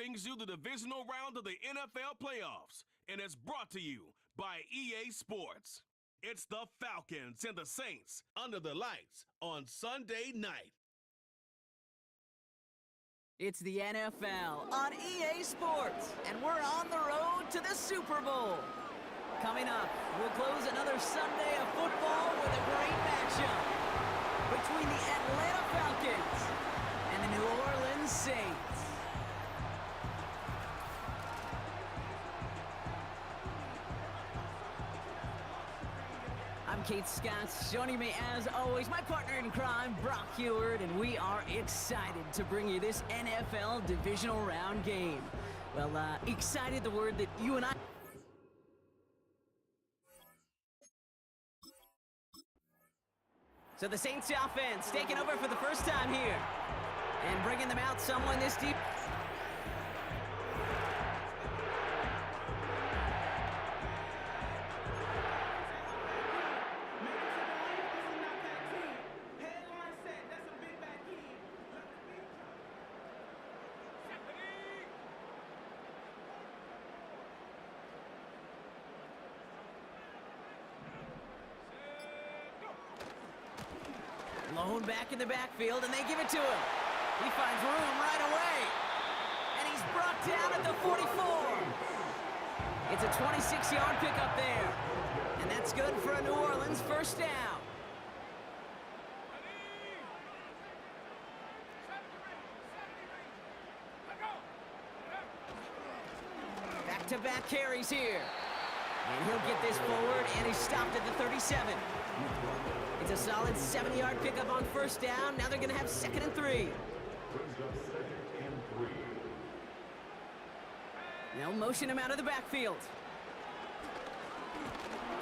brings you the divisional round of the NFL playoffs, and it's brought to you by EA Sports. It's the Falcons and the Saints under the lights on Sunday night. It's the NFL on EA Sports, and we're on the road to the Super Bowl. Coming up, we'll close another Sunday of football with a great matchup between the Atlanta Falcons and the New Orleans Saints. I'm Kate Scott, joining me as always, my partner in crime, Brock Heward, and we are excited to bring you this NFL Divisional Round game. Well, excited, the word that you and I... So the Saints offense taking over for the first time here, and bringing them out someone this deep... Lone back in the backfield, and they give it to him. He finds room right away. And he's brought down at the 44. It's a 26-yard pickup there. And that's good for a New Orleans first down. Back-to-back carries here. And he'll get this forward, and he's stopped at the 37. It's a solid 70-yard pickup on first down. Now they're going to have 2nd and 3. They'll motion him out of the backfield.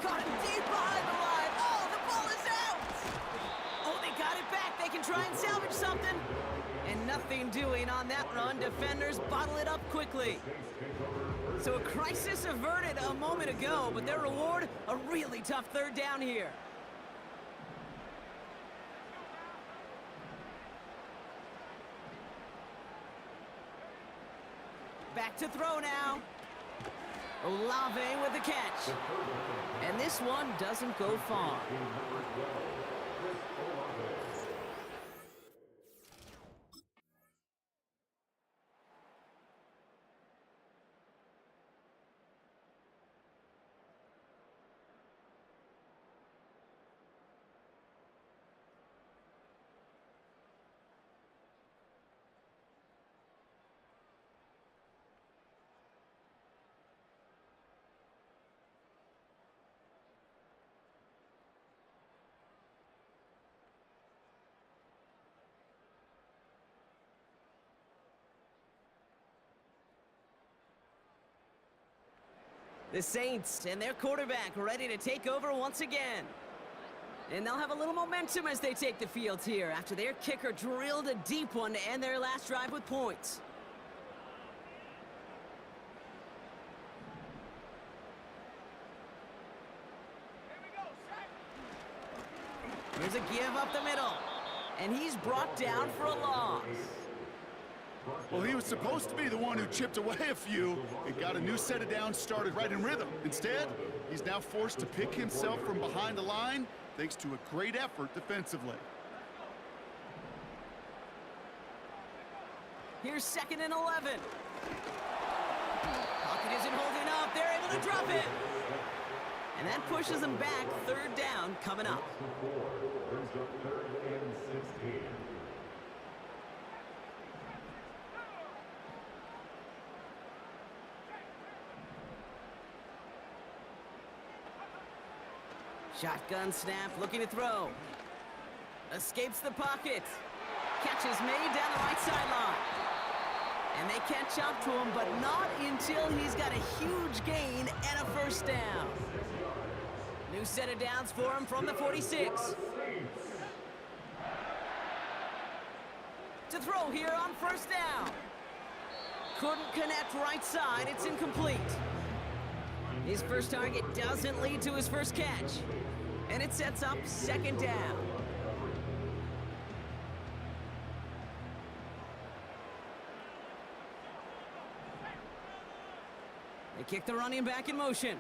Caught him deep behind the line. Oh, the ball is out! Oh, they got it back. They can try and salvage something. And nothing doing on that run. Defenders bottle it up quickly. So a crisis averted a moment ago, but their reward, a really tough 3rd down here. Back to throw now. Olave with the catch. And this one doesn't go far. The Saints and their quarterback ready to take over once again. And they'll have a little momentum as they take the field here after their kicker drilled a deep one to end their last drive with points. Here's a give up the middle. And he's brought down for a loss. Well, he was supposed to be the one who chipped away a few and got a new set of downs started right in rhythm. Instead, he's now forced to pick himself from behind the line thanks to a great effort defensively. Here's 2nd and 11. Pocket isn't holding up. They're able to drop it. And that pushes them back. 3rd down coming up. Shotgun snap, looking to throw. Escapes the pocket. Catch is made down the right sideline. And they catch up to him, but not until he's got a huge gain and a first down. New set of downs for him from the 46. To throw here on first down. Couldn't connect right side, it's incomplete. His first target doesn't lead to his first catch. And it sets up 2nd down. kick the running back in motion.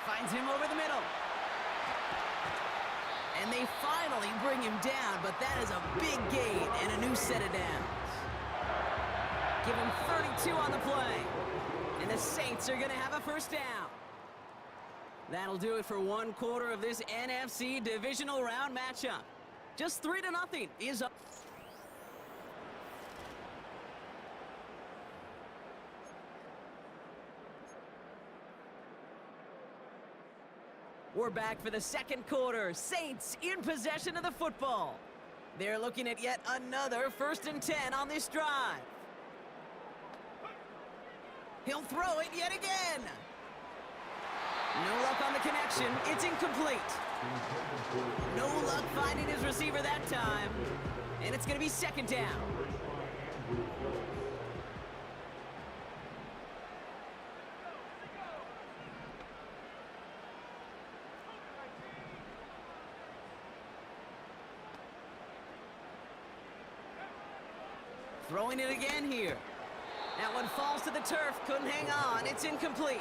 Finds him over the middle. And they finally bring him down, but that is a big gain and a new set of downs. Give him 32 on the play. And the Saints are going to have a first down. That'll do it for one quarter of this NFC Divisional Round matchup. Just 3-0 is up. We're back for the second quarter. Saints in possession of the football. They're looking at yet another 1st and 10 on this drive. He'll throw it yet again. No luck on the connection. It's incomplete. No luck finding his receiver that time. And it's going to be 2nd down. Throwing it again here. That one falls to the turf. Couldn't hang on. It's incomplete.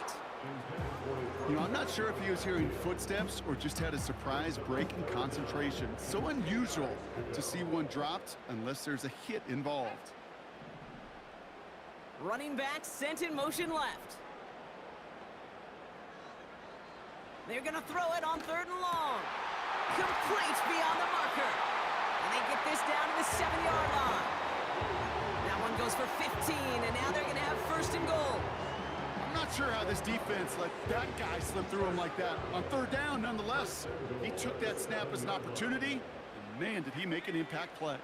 You know, I'm not sure if he was hearing footsteps or just had a surprise break in concentration. So unusual to see one dropped unless there's a hit involved. Running back sent in motion left. They're going to throw it on 3rd and long. Complete beyond the marker. And they get this down to the 7-yard line. That one goes for 15, and now they're going to have 1st and goal. I'm not sure how this defense let that guy slip through him like that. On 3rd down, nonetheless, he took that snap as an opportunity, and man, did he make an impact play.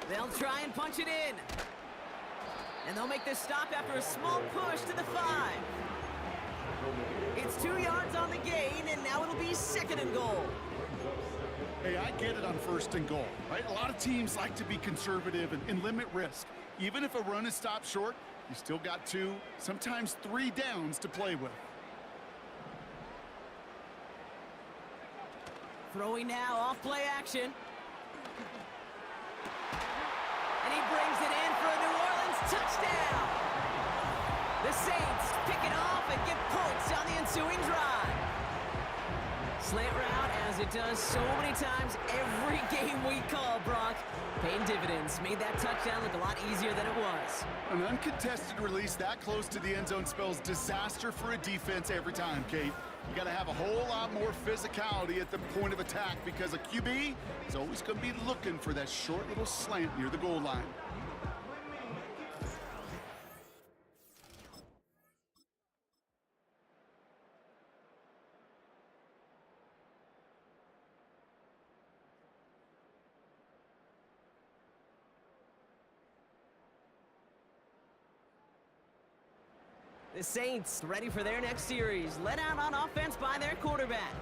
They'll try and punch it in. And they'll make this stop after a small push to the 5. It's 2 yards on the gain, and now it'll be 2nd and goal. Hey, I get it on 1st and goal, right? A lot of teams like to be conservative and limit risk. Even if a run is stopped short, you still got 2, sometimes 3 downs to play with. Throwing now off play action. And he brings it in for a New Orleans touchdown. The Saints pick it off and get points on the ensuing drive. Slant route, as it does so many times every game we call, Brock. Paying dividends. Made that touchdown look a lot easier than it was. An uncontested release that close to the end zone spells disaster for a defense every time, Kate. You got to have a whole lot more physicality at the point of attack because a QB is always going to be looking for that short little slant near the goal line. The Saints ready for their next series, led out on offense by their quarterback.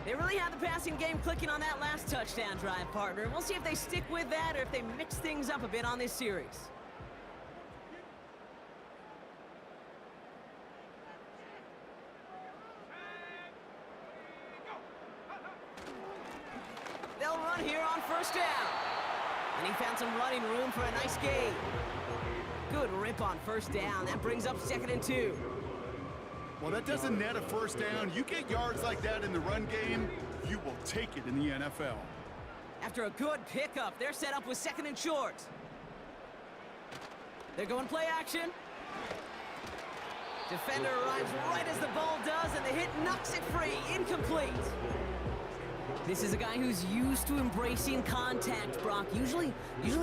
They really had the passing game clicking on that last touchdown drive, partner. We'll see if they stick with that or if they mix things up a bit on this series. They'll run here on 1st down. And he found some running room for a nice gain. Good rip on 1st down. That brings up 2nd and 2. Well, that doesn't net a 1st down. You get yards like that in the run game, you will take it in the NFL. After a good pickup, they're set up with 2nd and short. They're going play action. Defender arrives right as the ball does, and the hit knocks it free. Incomplete. This is a guy who's used to embracing contact, Brock. Usually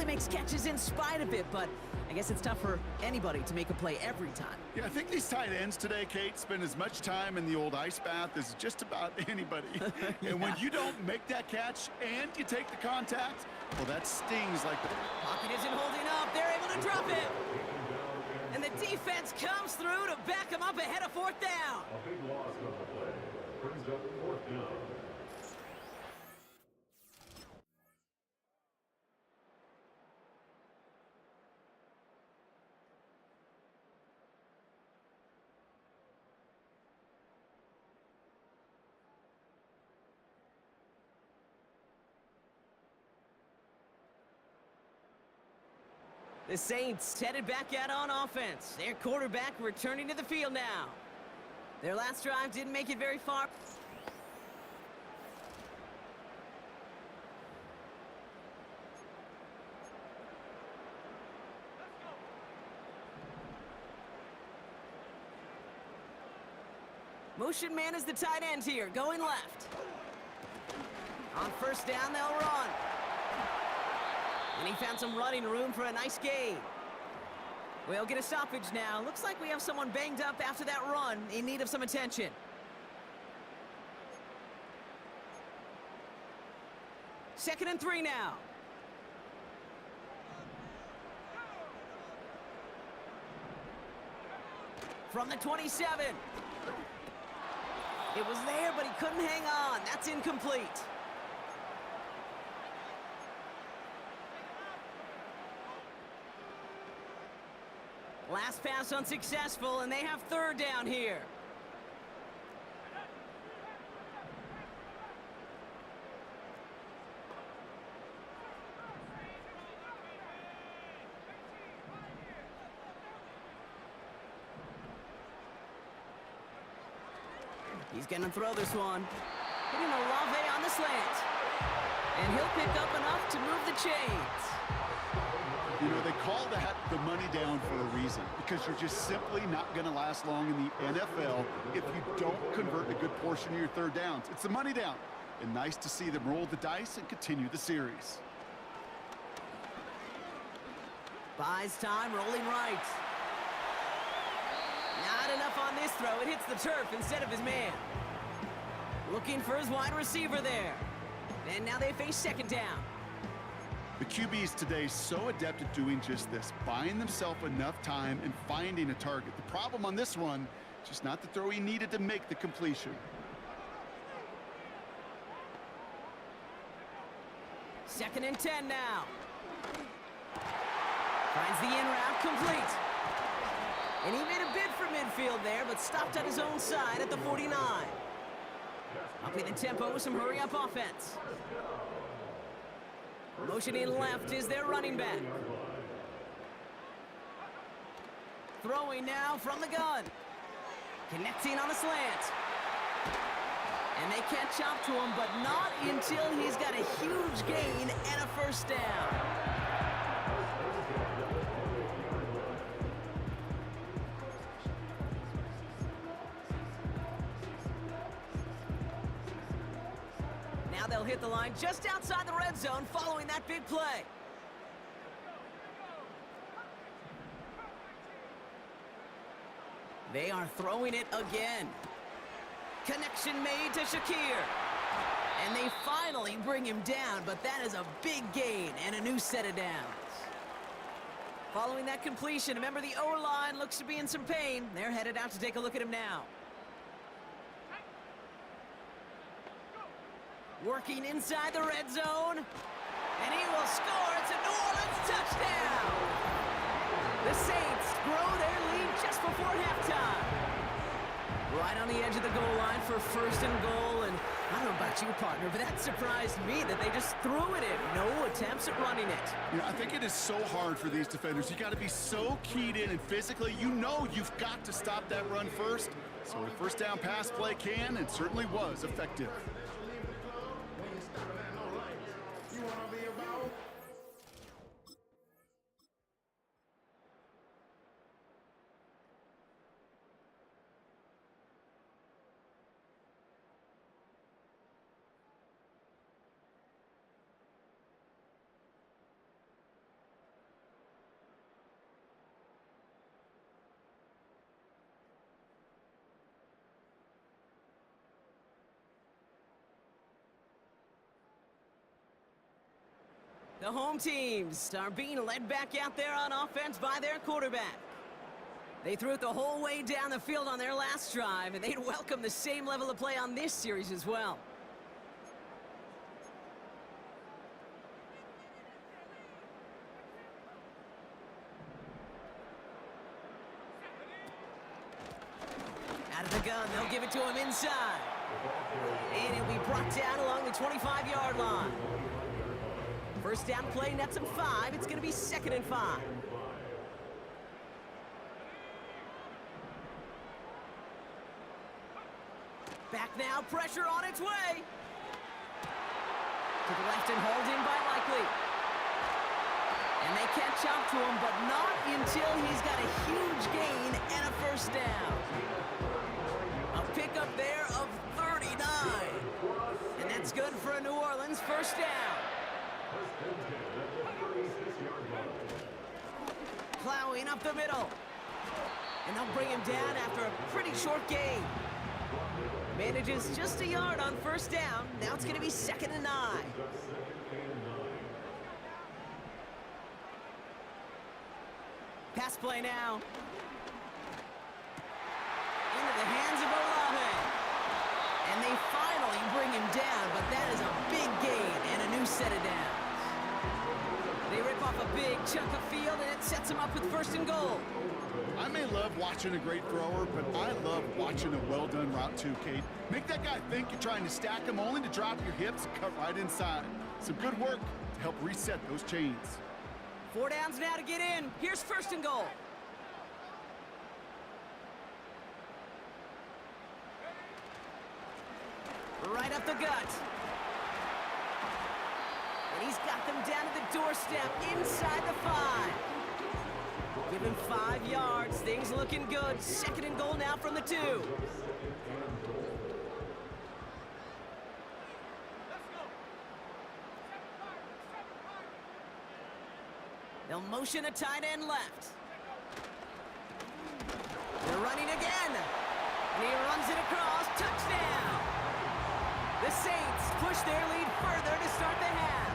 makes catches in spite of it, but I guess it's tough for anybody to make a play every time. Yeah, I think these tight ends today, Kate, spend as much time in the old ice bath as just about anybody. Yeah. And when you don't make that catch and you take the contact, well, that stings like the... Pocket isn't holding up. They're able to drop it. And the defense comes through to back them up ahead of 4th down. A big loss on the play. Brings up 4th down. The Saints headed back out on offense. Their quarterback returning to the field now. Their last drive didn't make it very far. Motion man is the tight end here, going left. On first down, they'll run. And he found some running room for a nice gain. We'll get a stoppage now. Looks like we have someone banged up after that run, in need of some attention. Second and 3 now. From the 27. It was there, but he couldn't hang on. That's incomplete. Last pass unsuccessful, and they have third down here. He's going to throw this one. Hitting Olave on the slant. And he'll pick up enough to move the chains. You know, they call that the money down for a reason, because you're just simply not going to last long in the NFL if you don't convert a good portion of your third downs. It's the money down. And nice to see them roll the dice and continue the series. Buys time, rolling right. Not enough on this throw. It hits the turf instead of his man. Looking for his wide receiver there. And now they face second down. The QBs today so adept at doing just this, buying themselves enough time and finding a target. The problem on this one, just not the throw he needed to make the completion. Second and 10 now. Finds the in route complete. And he made a bid for midfield there, but stopped at his own side at the 49. Upping the tempo with some hurry-up offense. Motion in left is their running back. Throwing now from the gun. Connecting on a slant. And they catch up to him, but not until he's got a huge gain and a first down. Now they'll hit the line just outside the red zone following that big play. They are throwing it again. Connection made to Shakir. And they finally bring him down, but that is a big gain and a new set of downs. Following that completion, remember the O-line looks to be in some pain. They're headed out to take a look at him now. Working inside the red zone. And he will score. It's a New Orleans touchdown. The Saints grow their lead just before halftime. Right on the edge of the goal line for first and goal. And I don't know about you, partner, but that surprised me that they just threw it in. No attempts at running it. You know, I think it is so hard for these defenders. You got to be so keyed in, and physically, you know you've got to stop that run first. So a first down pass play can and certainly was effective. The home teams are being led back out there on offense by their quarterback. They threw it the whole way down the field on their last drive, and they'd welcome the same level of play on this series as well. Out of the gun, they'll give it to him inside. And it'll be brought down along the 25-yard line. First down play, nets him 5. It's going to be 2nd and 5. Back now, pressure on its way. To the left and hauled in by Likely. And they catch up to him, but not until he's got a huge gain and a first down. A pickup there of 39. And that's good for a New Orleans first down. Plowing up the middle. And they'll bring him down after a pretty short gain. Manages just a yard on first down. Now it's going to be 2nd and 9. Pass play now. Into the hands of Olave. And they finally bring him down, but that is a big gain and a new set of downs. They rip off a big chunk of field, and it sets them up with 1st and goal. I may love watching a great thrower, but I love watching a well-done route too, Kate. Make that guy think you're trying to stack him only to drop your hips and cut right inside. Some good work to help reset those chains. 4 downs now to get in. Here's 1st and goal. Right up the gut. And he's got them down to the doorstep inside the 5. Give him 5 yards. Things looking good. 2nd and goal now from the 2. They'll motion a tight end left. They're running again. And he runs it across. Touchdown! The Saints push their lead further to start the half.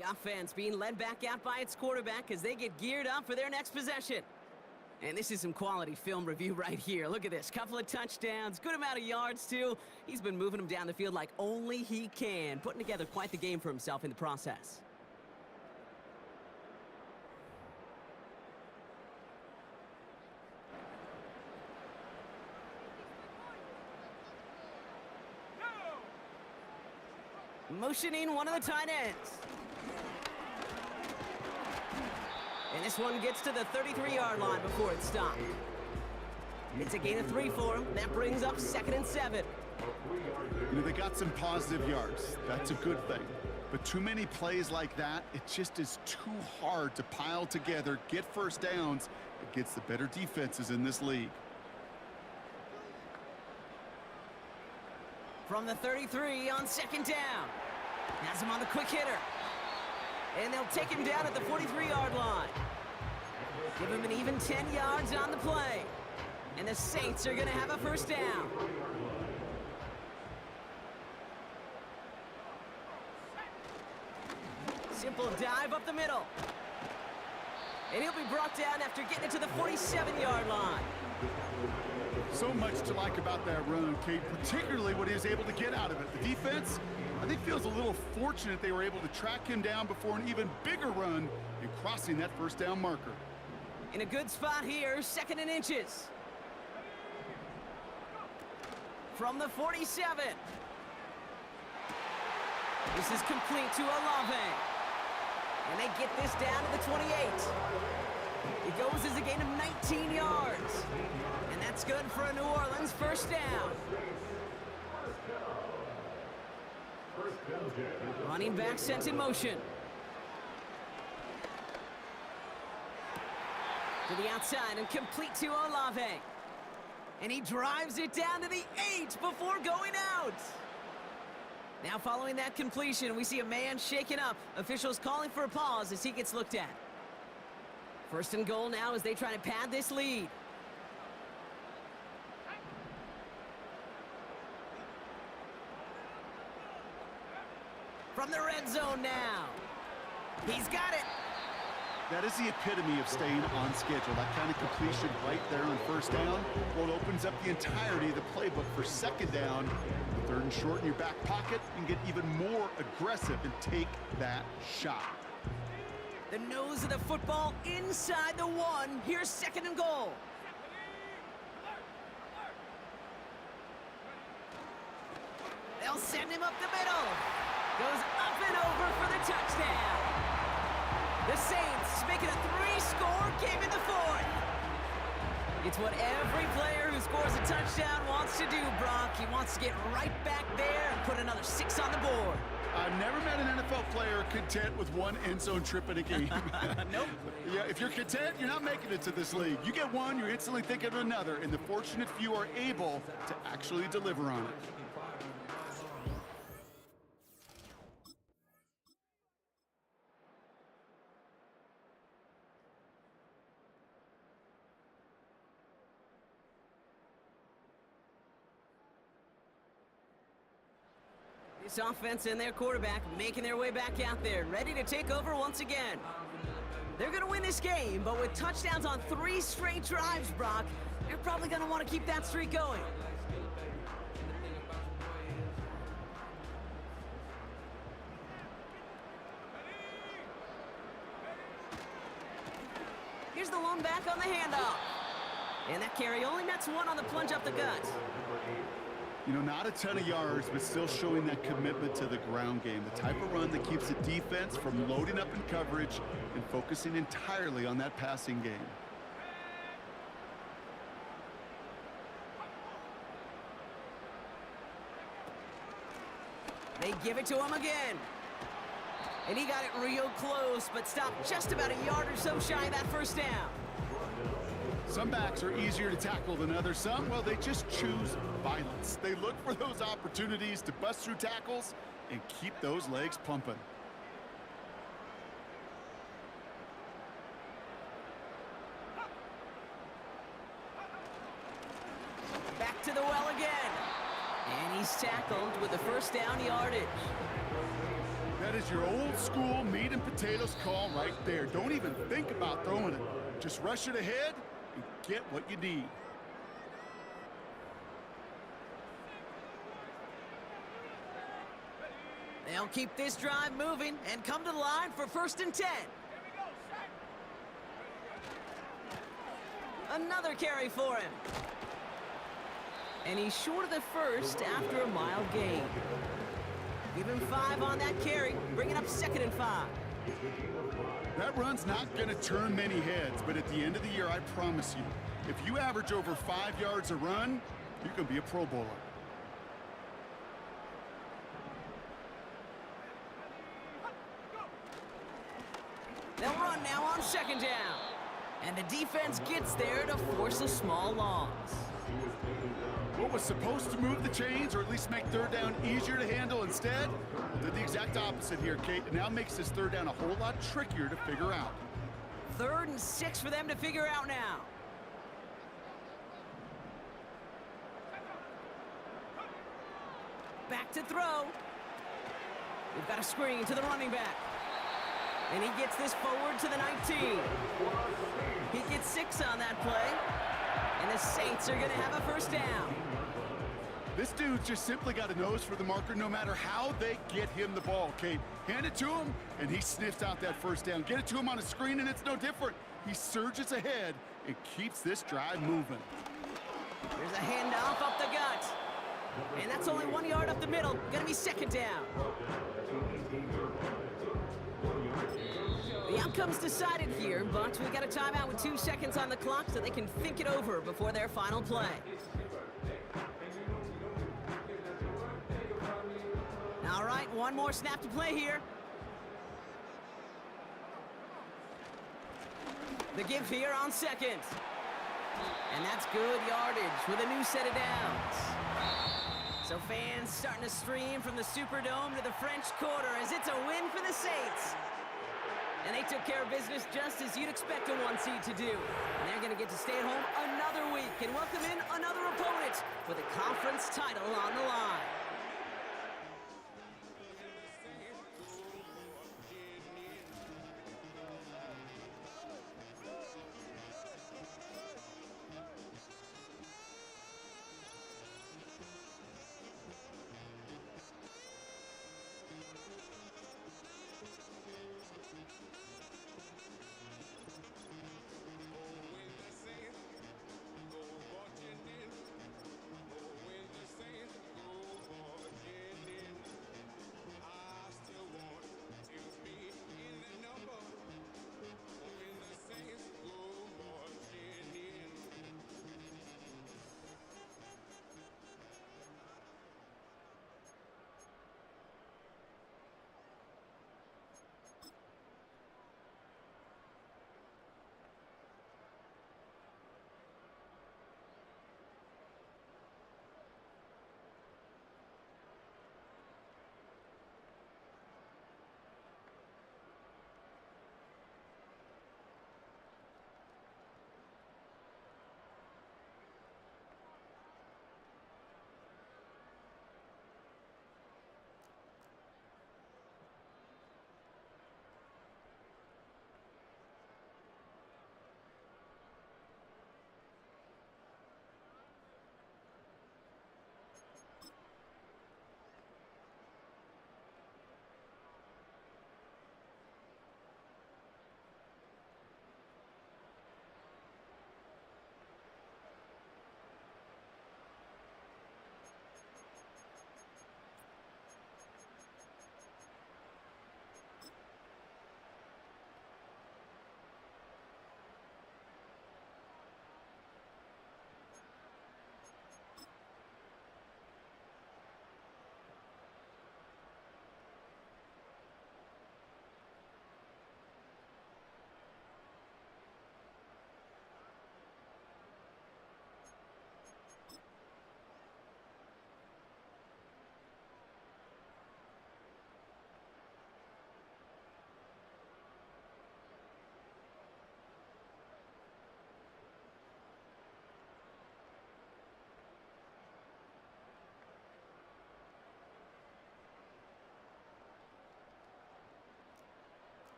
The offense being led back out by its quarterback as they get geared up for their next possession. And this is some quality film review right here. Look at this. Couple of touchdowns, good amount of yards, too. He's been moving them down the field like only he can, putting together quite the game for himself in the process. Motioning one of the tight ends. And this one gets to the 33-yard line before it's stopped. It's a gain of 3 for him. That brings up 2nd and 7. You know, they got some positive yards. That's a good thing. But too many plays like that, it just is too hard to pile together, get first downs against the better defenses in this league. From the 33 on 2nd down. Has him on the quick hitter. And they'll take him down at the 43-yard line. Give him an even 10 yards on the play. And the Saints are going to have a first down. Simple dive up the middle. And he'll be brought down after getting it to the 47-yard line. So much to like about that run, Kate, particularly what he was able to get out of it. The defense, I think, feels a little fortunate they were able to track him down before an even bigger run and crossing that first down marker. In a good spot here, 2nd and inches. From the 47. This is complete to Olave. And they get this down to the 28. It goes as a gain of 19 yards. And that's good for a New Orleans first down. Running back sent in motion. To the outside and complete to Olave. And he drives it down to the 8 before going out. Now following that completion, we see a man shaken up. Officials calling for a pause as he gets looked at. 1st and goal now as they try to pad this lead. from the red zone now. He's got it. That is the epitome of staying on schedule. That kind of completion right there on first down. Well, it opens up the entirety of the playbook for second down. Third and short in your back pocket, and get even more aggressive and take that shot. The nose of the football inside the 1. Here's second and goal. They'll send him up the middle. Goes up and over for the touchdown. The Saints make it a 3-score game in the 4th. It's what every player who scores a touchdown wants to do, Brock. He wants to get right back there and put another 6 on the board. I've never met an NFL player content with one end zone trip in a game. Nope. Yeah, if you're content, you're not making it to this league. You get one, you're instantly thinking of another, and the fortunate few are able to actually deliver on it. This offense and their quarterback making their way back out there, ready to take over once again. They're going to win this game, but with touchdowns on 3 straight drives, Brock, they're probably going to want to keep that streak going. Here's the lone back on the handoff. And that carry only nets 1 on the plunge up the gut. You know, not a ton of yards, but still showing that commitment to the ground game. The type of run that keeps the defense from loading up in coverage and focusing entirely on that passing game. They give it to him again. And he got it real close, but stopped just about a yard or so shy of that first down. Some backs are easier to tackle than others. Some, well, they just choose violence. They look for those opportunities to bust through tackles and keep those legs pumping. Back to the well again. And he's tackled with the first down yardage. That is your old school meat and potatoes call right there. Don't even think about throwing it. Just rush it ahead and get what you need. They'll keep this drive moving and come to the line for 1st and 10. Another carry for him. And he's short of the first after a mild gain. Give him 5 on that carry, bringing up 2nd and 5. That run's not going to turn many heads, but at the end of the year, I promise you, if you average over 5 yards a run, you can be a Pro Bowler. They'll run now on 2nd down. And the defense gets there to force a small loss. What was supposed to move the chains, or at least make 3rd down easier to handle, instead did the exact opposite here, Kate. It now makes this 3rd down a whole lot trickier to figure out. 3rd and 6 for them to figure out now. Back to throw. We've got a screen to the running back. And he gets this forward to the 19. He gets 6 on that play. And the Saints are going to have a 1st down. This dude's just simply got a nose for the marker no matter how they get him the ball, Kate. Hand it to him, and he sniffs out that 1st down. Get it to him on a screen, and it's no different. He surges ahead and keeps this drive moving. There's a handoff up the gut. And that's only 1 yard up the middle. Going to be 2nd down. The outcome's decided here, but we got a timeout with 2 seconds on the clock so they can think it over before their final play. All right, 1 more snap to play here. The give here on 2nd. And that's good yardage with a new set of downs. So fans starting to stream from the Superdome to the French Quarter as it's a win for the Saints. And they took care of business just as you'd expect a 1 seed to do. And they're going to get to stay at home another week and welcome in another opponent with a conference title on the line.